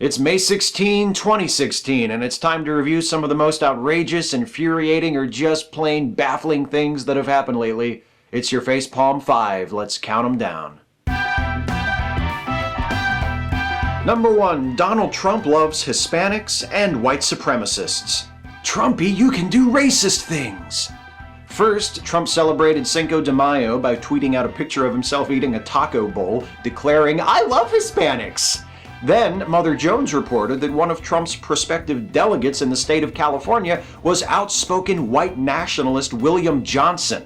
It's May 16, 2016, and it's time to review some of the most outrageous, infuriating, or just plain baffling things that have happened lately. It's your Facepalm 5. Let's count them down. Number 1. Donald Trump loves Hispanics and white supremacists. Trumpy, you can do racist things! First, Trump celebrated Cinco de Mayo by tweeting out a picture of himself eating a taco bowl, declaring, "I love Hispanics!" Then, Mother Jones reported that one of Trump's prospective delegates in the state of California was outspoken white nationalist William Johnson.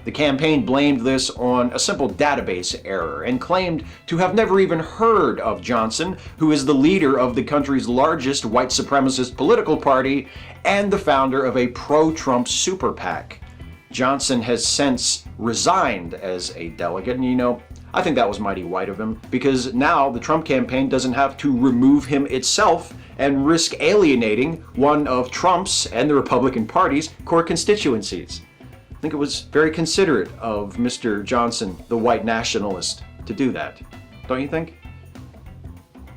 The campaign blamed this on a simple database error and claimed to have never even heard of Johnson, who is the leader of the country's largest white supremacist political party and the founder of a pro-Trump super PAC. Johnson has since resigned as a delegate, and I think that was mighty white of him, because now the Trump campaign doesn't have to remove him itself and risk alienating one of Trump's and the Republican Party's core constituencies. I think it was very considerate of Mr. Johnson, the white nationalist, to do that. Don't you think?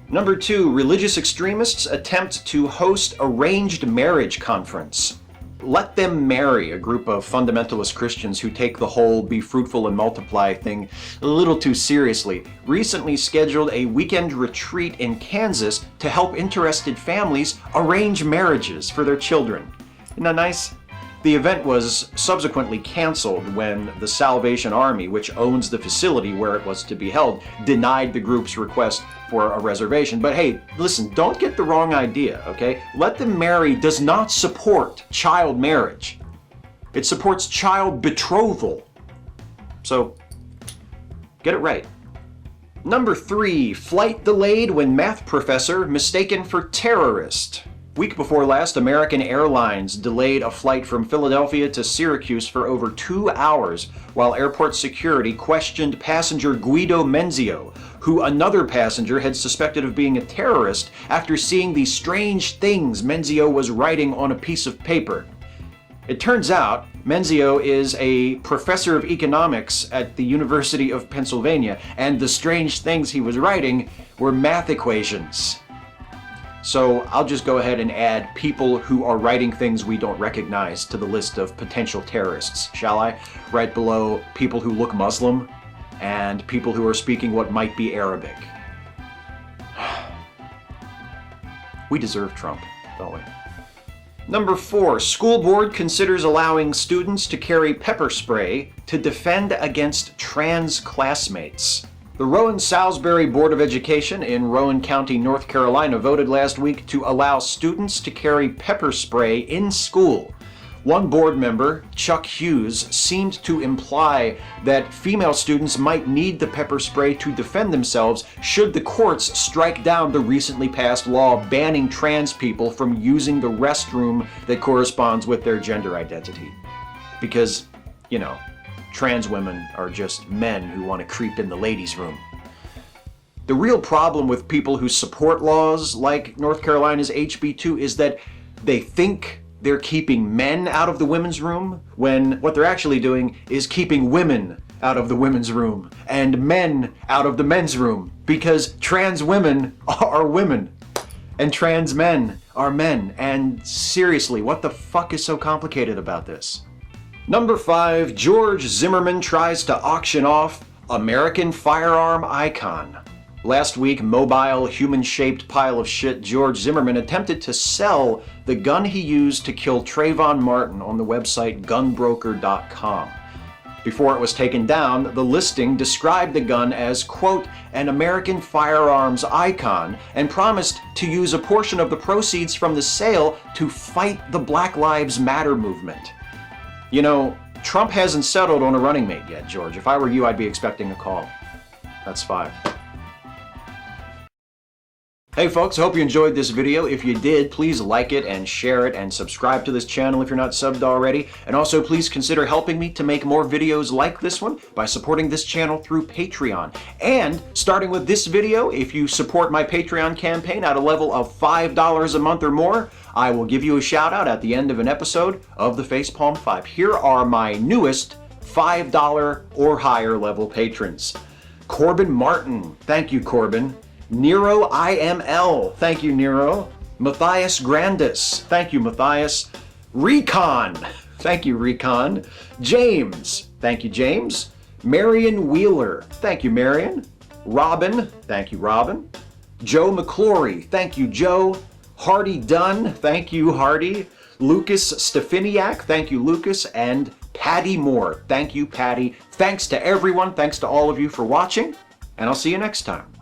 Number 2, religious extremists attempt to host arranged marriage conference. Let Them Marry, a group of fundamentalist Christians who take the whole be fruitful and multiply thing a little too seriously, recently scheduled a weekend retreat in Kansas to help interested families arrange marriages for their children. Isn't that nice? The event was subsequently canceled when the Salvation Army, which owns the facility where it was to be held, denied the group's request for a reservation. But hey, listen, don't get the wrong idea, okay? Let Them Marry does not support child marriage. It supports child betrothal. So, get it right. Number 3, flight delayed when math professor mistaken for terrorist. Week before last, American Airlines delayed a flight from Philadelphia to Syracuse for over 2 hours while airport security questioned passenger Guido Menzio, who another passenger had suspected of being a terrorist after seeing the strange things Menzio was writing on a piece of paper. It turns out Menzio is a professor of economics at the University of Pennsylvania, and the strange things he was writing were math equations. So I'll just go ahead and add people who are writing things we don't recognize to the list of potential terrorists, shall I? Right below people who look Muslim and people who are speaking what might be Arabic. We deserve Trump, don't we? Number 4, school board considers allowing students to carry pepper spray to defend against trans classmates. The Rowan-Salisbury Board of Education in Rowan County, North Carolina voted last week to allow students to carry pepper spray in school. One board member, Chuck Hughes, seemed to imply that female students might need the pepper spray to defend themselves should the courts strike down the recently passed law banning trans people from using the restroom that corresponds with their gender identity. Because, trans women are just men who want to creep in the ladies' room. The real problem with people who support laws like North Carolina's HB2 is that they think they're keeping men out of the women's room when what they're actually doing is keeping women out of the women's room and men out of the men's room, because trans women are women and trans men are men. And seriously, what the fuck is so complicated about this? Number 5, George Zimmerman tries to auction off American Firearm Icon. Last week, mobile, human-shaped pile of shit George Zimmerman attempted to sell the gun he used to kill Trayvon Martin on the website gunbroker.com. Before it was taken down, the listing described the gun as, quote, an American firearms icon, and promised to use a portion of the proceeds from the sale to fight the Black Lives Matter movement. Trump hasn't settled on a running mate yet, George. If I were you, I'd be expecting a call. That's 5. Hey folks, I hope you enjoyed this video. If you did, please like it and share it and subscribe to this channel if you're not subbed already. And also please consider helping me to make more videos like this one by supporting this channel through Patreon. And starting with this video, if you support my Patreon campaign at a level of $5 a month or more, I will give you a shout out at the end of an episode of the Facepalm 5. Here are my newest $5 or higher level patrons. Corbin Martin, thank you Corbin. Nero IML, thank you, Nero. Matthias Grandis, thank you, Matthias. Recon, thank you, Recon. James, thank you, James. Marion Wheeler, thank you, Marion. Robin, thank you, Robin. Joe McClory, thank you, Joe. Hardy Dunn, thank you, Hardy. Lucas Stefaniak, thank you, Lucas. And Patty Moore, thank you, Patty. Thanks to everyone, thanks to all of you for watching, and I'll see you next time.